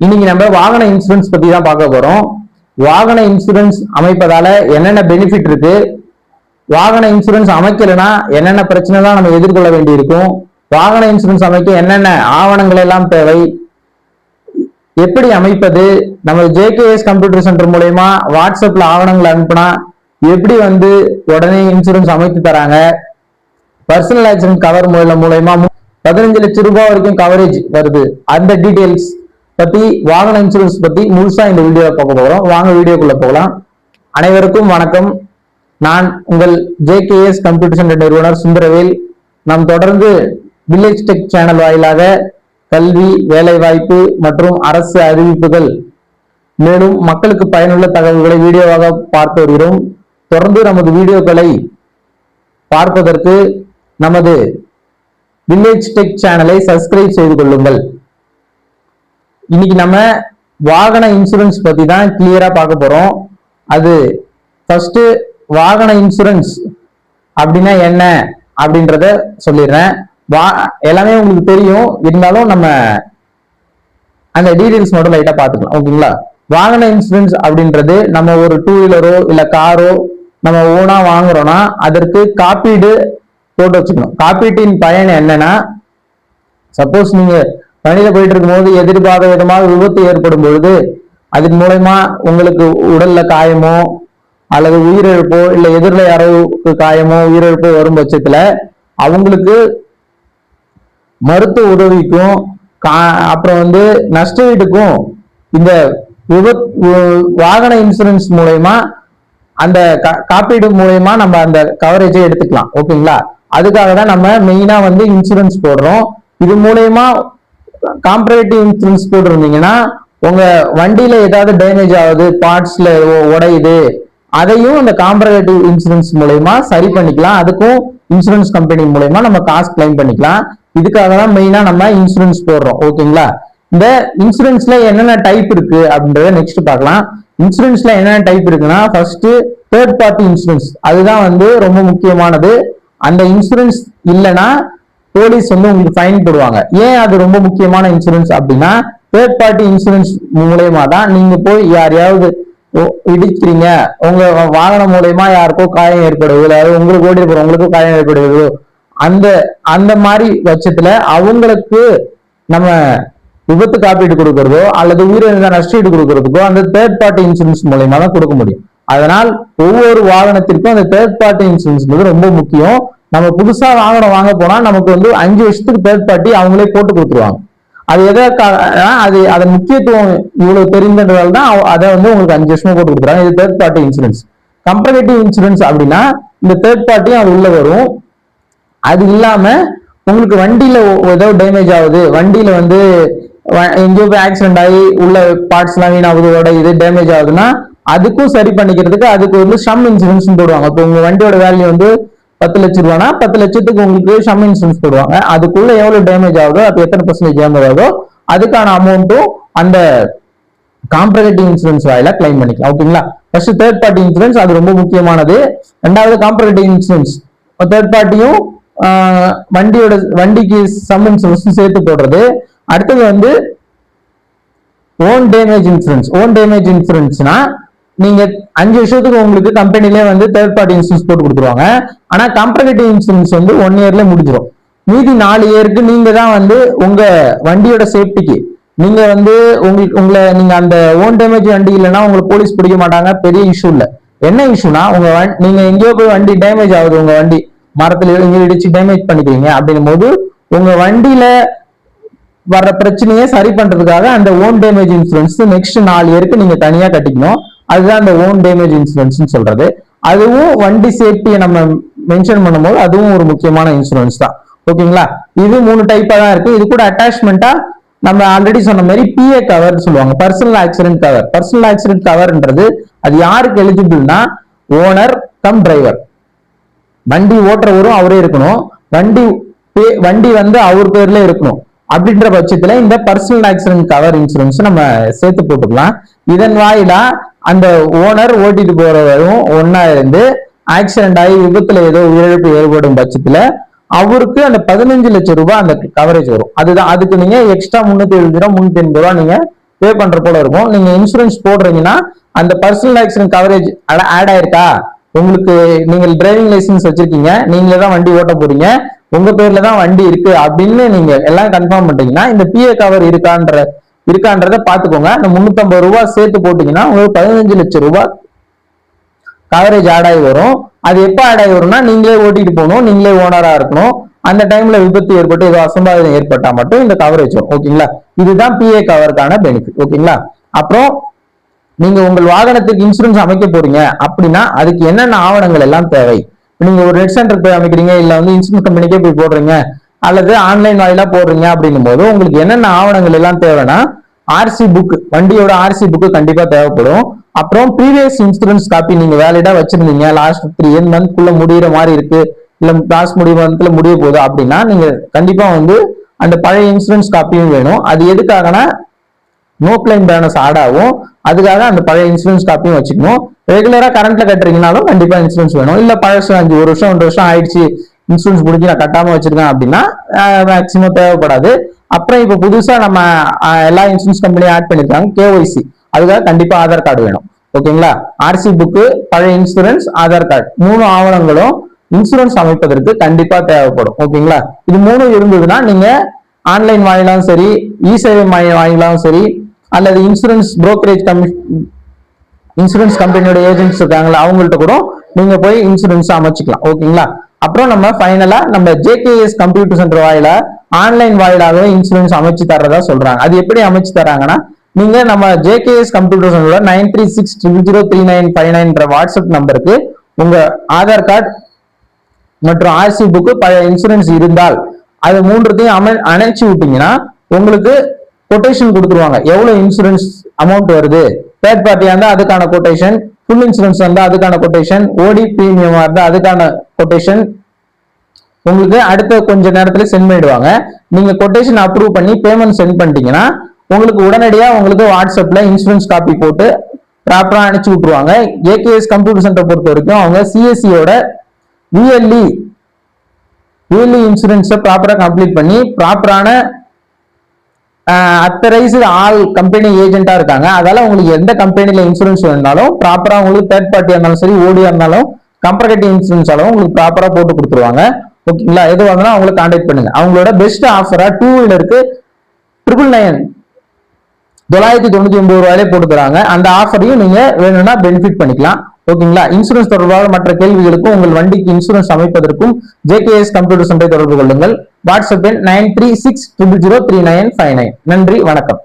இன்னைக்கு நம்ம வாகன இன்சூரன்ஸ் பத்தி தான் பார்க்க போறோம். வாகன இன்சூரன்ஸ் அமைப்பதால என்னென்ன பெனிஃபிட் இருக்கு, வாகன இன்சூரன்ஸ் அமைக்கலைன்னா என்னென்ன பிரச்சனை தான் நம்ம எதிர்கொள்ள வேண்டி இருக்கும், வாகன இன்சூரன்ஸ் அமைக்க என்னென்ன ஆவணங்கள் எல்லாம் தேவை, எப்படி அமைப்பது, நம்ம ஜேகேஎஸ் கம்ப்யூட்டர் சென்டர் மூலயமா வாட்ஸ்அப்ல ஆவணங்கள் அனுப்புனா எப்படி உடனே இன்சூரன்ஸ் அமைத்து தராங்க, பர்சனல் ஆக்சிடென்ட் கவர் மூலயமா 15 லட்சம் ரூபாய் வரைக்கும் கவரேஜ் வருது. அந்த டீடைல்ஸ் பத்தி, வாகன இன்சூரன்ஸ் பத்தி முழுசா இந்த வீடியோ பார்க்க போறோம். வாங்க வீடியோக்குள்ள போகலாம். அனைவருக்கும் வணக்கம். நான் உங்கள் ஜேகேஎஸ் கம்ப்யூட்டர் சென்டர் நிறுவனர் சுந்தரவேல். நாம் தொடர்ந்து வில்லேஜ் டெக் சேனல் வாயிலாக கல்வி, வேலைவாய்ப்பு மற்றும் அரசு அறிவிப்புகள் மேலும் மக்களுக்கு பயனுள்ள தகவல்களை வீடியோவாக பார்த்து வருகிறோம். தொடர்ந்து நமது வீடியோக்களை பார்ப்பதற்கு நமது வில்லேஜ் டெக் சேனலை சப்ஸ்கிரைப் செய்து கொள்ளுங்கள். இன்னைக்கு நம்ம வாகன இன்சூரன்ஸ் பத்தி தான் கிளியரா பார்க்க போறோம். அது ஃபர்ஸ்ட் வாகன இன்சூரன்ஸ் அப்படின்னா என்ன அப்படின்றத சொல்லிடுறேன். எல்லாமே உங்களுக்கு தெரியும், இருந்தாலும் நம்ம அந்த டீடைல்ஸ் மட்டும் லைட்டா பார்த்துக்கலாம். ஓகேங்களா? வாகன இன்சூரன்ஸ் அப்படின்றது நம்ம ஒரு 2 வீலரோ இல்ல காரோ நம்ம ஓனா வாங்குறோம்னா அதற்கு காப்பீடு போட்டு வச்சுக்கணும். காப்பீட்டின் பயன் என்னன்னா, சப்போஸ் நீங்க வண்டியில போயிட்டு இருக்கும் போது எதிர்பாராத விதமாக விபத்து ஏற்படும் பொழுது அதன் மூலமா உங்களுக்கு உடல்ல காயமோ அல்லது உயிரிழப்போ இல்ல எதிரில் யாரோ காயமோ உயிரிழப்போ வரும் பட்சத்துல அவங்களுக்கு மருத்துவ உதவிக்கும் அப்புறம் நஷ்டஈட்டுக்கும் இந்த வாகன இன்சூரன்ஸ் மூலயமா அந்த காப்பீடு மூலயமா நம்ம அந்த கவரேஜை எடுத்துக்கலாம். ஓகேங்களா? அதுக்காக தான் நம்ம மெயினா இன்சூரன்ஸ் போடுறோம். இது மூலயமா காம்பரேட்டிவ் இன்சூரன்ஸ் போட்டிருந்தீங்கன்னா உங்க வண்டியில ஏதாவது டேமேஜ் ஆகுது, பார்ட்ஸ்ல உடையுது, அதையும் அந்த காம்பரேட்டிவ் இன்சூரன்ஸ் மூலயமா சரி பண்ணிக்கலாம். அதுக்கும் இன்சூரன்ஸ் கம்பெனி மூலயமா நம்ம காசு கிளைம் பண்ணிக்கலாம். இதுக்காக தான் மெயினா நம்ம இன்சூரன்ஸ் போடுறோம். ஓகேங்களா? இந்த இன்சூரன்ஸ்ல என்னென்ன டைப் இருக்கு அப்படின்றத நெக்ஸ்ட் பார்க்கலாம். இன்சூரன்ஸ்ல என்னென்ன டைப் இருக்குன்னா, ஃபர்ஸ்ட் தேர்ட் பார்ட்டி இன்சூரன்ஸ். அதுதான் ரொம்ப முக்கியமானது. அந்த இன்சூரன்ஸ் இல்லைன்னா போலீஸ் உங்களுக்கு ஃபைன் போடுவாங்க. ஏன் அது ரொம்ப முக்கியமான இன்சூரன்ஸ் அப்படின்னா, தேர்ட் பார்ட்டி இன்சூரன்ஸ் மூலயமா தான் நீங்க போய் யாரையாவது இடிக்கிறீங்க, உங்க வாகனம் மூலயமா யாருக்கோ காயம் ஏற்படுவது, அதாவது உங்களுக்கு ஓடி போறவங்களுக்கும் காயம் ஏற்படுவதோ அந்த மாதிரி பட்சத்துல அவங்களுக்கு நம்ம விபத்து காப்பீடு கொடுக்கறதோ அல்லது உயிரிழந்த நஷ்டஈடு கொடுக்கறதுக்கோ அந்த தேர்ட் பார்ட்டி இன்சூரன்ஸ் மூலயமா தான் கொடுக்க முடியும். அதனால் ஒவ்வொரு வாகனத்திற்கும் அந்த தேர்ட் பார்ட்டி இன்சூரன்ஸ் ரொம்ப முக்கியம். நம்ம புதுசா வாகனம் வாங்க போனா நமக்கு 5 வருஷத்துக்கு தேர்ட் பார்ட்டி அவங்களே போட்டு கொடுத்துருவாங்க. அது எதற்காக, அது அதன் முக்கியத்துவம் இவ்வளவு தெரிந்ததால் தான் அதை உங்களுக்கு 5 வருஷமா போட்டு கொடுக்குறாங்க. இது third party insurance. Comparative insurance அப்படின்னா இந்த தேர்ட் பார்ட்டியும் அது உள்ள வரும். அது இல்லாம உங்களுக்கு வண்டியில ஏதோ டேமேஜ் ஆகுது, வண்டியில எங்கேயோ போய் ஆக்சிடென்ட் ஆகி உள்ள பார்ட்ஸ் எல்லாம் வீணாகுது, உடையுது, டேமேஜ் ஆகுதுன்னா அதுக்கும் சரி பண்ணிக்கிறதுக்கு அதுக்கு ஷம் இன்சூரன்ஸ் போடுவாங்க. இப்போ உங்க வண்டியோட வேல்யூ 10 லட்சம் ரூபானா 10 லட்சத்துக்கு உங்களுக்கு ஷம் இன்சூரன்ஸ் போடுவாங்க. அதுக்குள்ள எவ்வளவு டேமேஜ் ஆகுதோ, அது எத்தனை % டேமேஜ் ஆகுதோ அதுக்கான அமௌண்ட்டும் அந்த காம்பரேட்டிவ் இன்சூரன்ஸ் வாயில கிளைம் பண்ணிக்கலாம். ஓகேங்களா? ஃபர்ஸ்ட் தேர்ட் பார்ட்டி இன்சூரன்ஸ், அது ரொம்ப முக்கியமானது. ரெண்டாவது காம்பரேட்டிவ் இன்சூரன்ஸ். தேர்ட் பார்ட்டியும் வண்டிக்கு சம் இன்சூரன்ஸ் சேர்த்து போடுறது. அடுத்தது own damage insurance. Own damage இன்சூரன்ஸ்னா நீங்க 5 வருஷத்துக்கு உங்களுக்கு கம்பெனிலே தேர்ட் பார்ட்டி இன்சூரன்ஸ் போட்டு கொடுத்துருவாங்க. ஆனா காம்பரேட்டிவ் இன்சூரன்ஸ் 1 இயர்ல முடிஞ்சிடும். மீதி 4 இயருக்கு நீங்க தான் உங்க வண்டியோட சேஃப்டிக்கு நீங்க உங்களை நீங்க அந்த ஓன் டேமேஜ் வண்டி இல்லைன்னா உங்களுக்கு போலீஸ் பிடிக்க மாட்டாங்க. பெரிய இஷ்யூ இல்ல. என்ன இஷ்யூனா, நீங்க எங்கேயோ போய் வண்டி டேமேஜ் ஆகுது, உங்க வண்டி மரத்துல எங்கேயோ இடிச்சு டேமேஜ் பண்ணிக்கிறீங்க அப்படின்னும் போது உங்க வண்டியில வர்ற பிரச்சனையை சரி பண்றதுக்காக அந்த ஓன் டேமேஜ் இன்சூரன்ஸ் நெக்ஸ்ட் 4 இயருக்கு நீங்க தனியா கட்டிக்கணும். அதுதான் அந்த ஓன் டேமேஜ் இன்சூரன்ஸ் சொல்றது. அதுவும் வண்டி சேஃப்டியை நம்ம மென்ஷன் பண்ணும்போது அதுவும் ஒரு முக்கியமான இன்சூரன்ஸ் தான். ஓகேங்களா? இது 3 டைப்பா தான் இருக்கு. இது கூட அட்டாச்மெண்டா நம்ம ஆல்ரெடி சொன்ன மாதிரி பிஏ கவர் சொல்லுவாங்க, personal accident cover. Personal accident கவர்ன்றது அது யாருக்கு எலிஜிபிள்னா, ஓனர் கம் டிரைவர். வண்டி ஓட்டுறவரும் அவரே இருக்கணும், வண்டி அவர் பேர்ல இருக்கணும். அப்படின்ற பட்சத்துல இந்த பர்சனல் ஆக்சிடென்ட் கவர் இன்சூரன்ஸ் நம்ம சேர்த்து போட்டுக்கலாம். இதன் வாயிலா அந்த ஓனர் ஓட்டிட்டு போறவரும் ஒன்னா இருந்து ஆக்சிடென்ட் ஆகி விபத்துல ஏதோ உயிரிழப்பு ஏற்படும் பட்சத்துல அவருக்கு அந்த 15 லட்சம் ரூபாய் அந்த கவரேஜ் வரும். அதுதான் அதுக்கு நீங்க எக்ஸ்ட்ரா 370 ரூபா 380 ரூபா நீங்க பே பண்ற போல இருக்கும். நீங்க இன்சூரன்ஸ் போடுறீங்கன்னா அந்த பர்சனல் ஆக்சிடென்ட் கவரேஜ் ஆட் ஆயிருக்கா, உங்களுக்கு நீங்க டிரைவிங் லைசன்ஸ் வச்சிருக்கீங்க, நீங்களே தான் வண்டி ஓட்ட போறீங்க, உங்க பேர்ல தான் வண்டி இருக்கு அப்படின்னு நீங்க எல்லாம் கன்ஃபார்ம் பண்ணிட்டீங்கன்னா இந்த பிஏ கவர் இருக்கான்றத பாத்துக்கோங்க. அந்த 350 ரூபாய் சேர்த்து போட்டீங்கன்னா உங்களுக்கு 15 லட்சம் ரூபாய் கவரேஜ் ஆட் ஆகி வரும். அது எப்ப ஆட் ஆகி வரும்னா நீங்களே ஓட்டிட்டு போகணும், நீங்களே ஓனரா இருக்கணும், அந்த டைம்ல விபத்து ஏற்பட்டு ஏதோ அசம்பாவிதம் ஏற்பட்டா மட்டும் இந்த கவரேஜ் வரும். ஓகேங்களா, இதுதான் பிஏ கவருக்கான பெனிஃபிட். ஓகேங்களா, அப்புறம் நீங்க உங்கள் வாகனத்துக்கு இன்சூரன்ஸ் அமைக்க போறீங்க அப்படின்னா அதுக்கு என்னென்ன ஆவணங்கள் எல்லாம் தேவை. நீங்க ஒரு நெட் சென்டர் போய் அமைக்கிறீங்க, இல்ல வந்து இன்சூரன்ஸ் கம்பெனிக்கே போய் போடுறீங்க, அல்லது ஆன்லைன் வாயிலா போடுறீங்க அப்படின்னும் போது உங்களுக்கு என்னென்ன ஆவணங்கள் எல்லாம் தேவைன்னா ஆர்சி புக், வண்டியோட ஆர்சி புக் கண்டிப்பா தேவைப்படும். அப்புறம் ப்ரீவியஸ் இன்சூரன்ஸ் காப்பி நீங்க வேலிடா வச்சிருந்தீங்க, லாஸ்ட் 3 மந்த்க்குள்ள முடிகிற மாதிரி இருக்கு, இல்ல லாஸ்ட் மந்த்ல முடிய போகுது அப்படின்னா நீங்க கண்டிப்பா வந்து அந்த பழைய இன்சூரன்ஸ் காப்பியும் வேணும். அது எதுக்காகனா நோ கிளைம் பேனஸ் ஆட் ஆகும், அதுக்காக அந்த பழைய இன்சூரன்ஸ் காப்பியும் வச்சுக்கணும். ரெகுலரா கரண்ட்ல கட்டுறீங்கனாலும் கண்டிப்பா இன்சூரன்ஸ் வேணும். இல்ல பழசு 1 வருஷம் 2 வருஷம் ஆயிடுச்சு இன்சூரன்ஸ் முடிஞ்சு நான் கட்டாம வச்சிருக்கேன் அப்படின்னா மேக்சிமம் தேவைப்படாது. அப்புறம் இப்ப புதுசா நம்ம எல்லா இன்சூரன்ஸ் கம்பெனியும் ஆட் பண்ணிருக்காங்க கேஒய்சி, அதுக்காக கண்டிப்பா ஆதார் கார்டு வேணும். ஓகேங்களா, ஆர்சி புக்கு, பழைய இன்சூரன்ஸ், ஆதார் கார்டு, 3 ஆவணங்களும் இன்சூரன்ஸ் அமைப்பதற்கு கண்டிப்பா தேவைப்படும். ஓகேங்களா, இது 3 இருந்ததுன்னா நீங்க ஆன்லைன் வாயிலாவும் சரி, இ சேவை மையம் வாயிலாவும் சரி, அல்லது இன்சூரன்ஸ் புரோக்கரேஜ் இன்சூரன்ஸ் கம்பெனியோட ஏஜென்ட்ஸ் இருக்காங்களா அவங்கள்ட்ட கூட நீங்க போய் இன்சூரன்ஸ் அமைச்சுக்கலாம். ஓகேங்களா, அப்புறம் நம்ம ஃபைனலா நம்ம ஜேகேஎஸ் கம்ப்யூட்டர் சென்டர் வாயில ஆன்லைன் வாயிலாகவே இன்சூரன்ஸ் அமைச்சு தர்றதா சொல்றாங்க. அது எப்படி அமைச்சு தராங்கன்னா நீங்க நம்ம ஜேகேஎஸ் கம்ப்யூட்டர் சென்டரோட 93600395 வாட்ஸ்அப் நம்பருக்கு உங்க ஆதார் கார்டு மற்றும் ஆர்சி புக்கு, பழைய இன்சூரன்ஸ் இருந்தால் அது 3த்தையும் அணைச்சு விட்டீங்கன்னா உங்களுக்கு கொட்டேஷன் கொடுத்துருவாங்க. எவ்வளவு இன்சூரன்ஸ் அமௌண்ட் வருது, தேர்ட் பார்ட்டியா இருந்தா அதுக்கான கொட்டேஷன், ஃபுல் இன்சூரன்ஸ் இருந்தா அதுக்கான கொட்டேஷன், ஓடி பிரீமியமா இருந்தா அதுக்கான கொட்டேஷன் உங்களுக்கு அடுத்த கொஞ்ச நேரத்துல சென்ட் பண்ணிடுவாங்க. நீங்க கொட்டேஷன் அப்ரூவ் பண்ணி பேமெண்ட் சென்ட் பண்ணிட்டீங்கன்னா உங்களுக்கு உடனடியா உங்களுக்கு வாட்ஸ்அப்ல இன்சூரன்ஸ் காப்பி போட்டு ப்ராப்பரா அனுப்பிச்சு விட்டுருவாங்க. ஏகேஎஸ் கம்ப்யூட்டர் சென்டர் பொறுத்த வரைக்கும் அவங்க சிஎஸ்சியோட விஎல்இ இன்சூரன்ஸை ப்ராப்பரா கம்ப்ளீட் பண்ணி ப்ராப்பரான அத்தரைஸ்டு ஆல் கம்பெனி ஏஜென்ட்டா இருக்காங்க. அதால உங்களுக்கு எந்த கம்பெனில இன்சூரன்ஸ் வேணாலும் ப்ராப்பரா உங்களுக்கு தேர்ட் பார்ட்டியா இருந்தாலும் சரி, ஓடியா இருந்தாலும் கம்பேரிட்டிவ் இன்சூரன்ஸ் அளவு உங்களுக்கு ப்ராப்பரா போட்டு கொடுத்துருவாங்க. ஓகேங்களா, எது வாங்கினா அவங்களை கான்டாக்ட் பண்ணுங்க. அவங்களோட பெஸ்ட் ஆஃபரா 2 வீலருக்கு 999 ரூபாயிலே போட்டு தராங்க. அந்த ஆஃபரையும் நீங்க வேணும்னா பெனிஃபிட் பண்ணிக்கலாம். ஓகேங்களா, இன்சூரன்ஸ் தொடர்பாக மற்ற கேள்விகளுக்கும் உங்கள் வண்டிக்கு இன்சூரன்ஸ் அமைப்பதற்கும் ஜேகேஎஸ் கம்ப்யூட்டர் சென்டரை தொடர்பு கொள்ளுங்கள். வாட்ஸ்அப் எண் 93600395. நன்றி, வணக்கம்.